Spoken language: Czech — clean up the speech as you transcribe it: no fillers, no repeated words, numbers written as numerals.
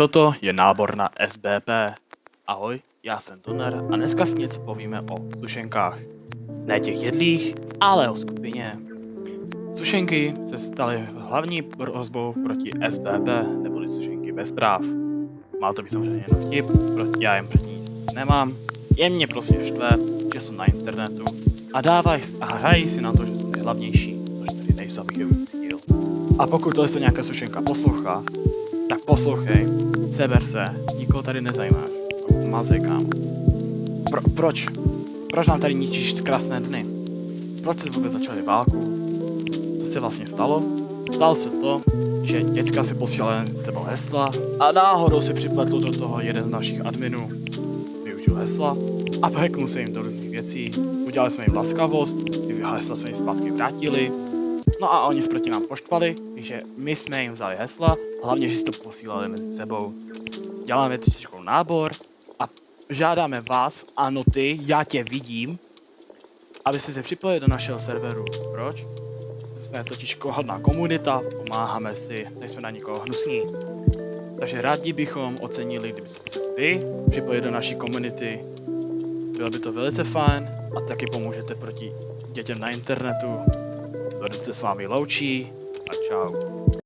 Toto je nábor na SBP. Ahoj, já jsem Donar a dneska si něco povíme o sušenkách. Ne těch jedlých, ale o skupině. Sušenky se staly hlavní hrozbou proti SBP, neboli sušenky bez práv. Má to být samozřejmě jen vtip, já jim proti nic nemám. Jen mě prostě štve, že jsou na internetu a hrají si na to, že jsou nejhlavnější, což tedy nejsou, abych je uctil. A pokud tohle nějaká sušenka poslouchá, tak poslouchej, seber se, nikoho tady nezajímáš. Mazej, kámo. Proč? Proč nám tady ničíš krásné dny? Proč jste vůbec začali válku? Co se vlastně stalo? Stalo se to, že děcka si posílali mezi sebou hesla a náhodou si připletl do toho jeden z našich adminů. Využil hesla a hacknul se jim do různých věcí. Udělali jsme jim laskavost, ty hesla jsme jim zpátky vrátili. No a oni proti nám poštvali, že my jsme jim vzali hesla, hlavně, že si to posílali mezi sebou. Děláme trošičku nábor a žádáme vás, ano ty, já tě vidím, abyste se připojili do našeho serveru. Proč? Jsme totiž hodná komunita, pomáháme si, nejsme na nikoho hnusní. Takže rádi bychom ocenili, kdybyste se vy připojili do naší komunity. Bylo by to velice fajn a taky pomůžete proti dětem na internetu. Dokud se s vámi loučí a čau.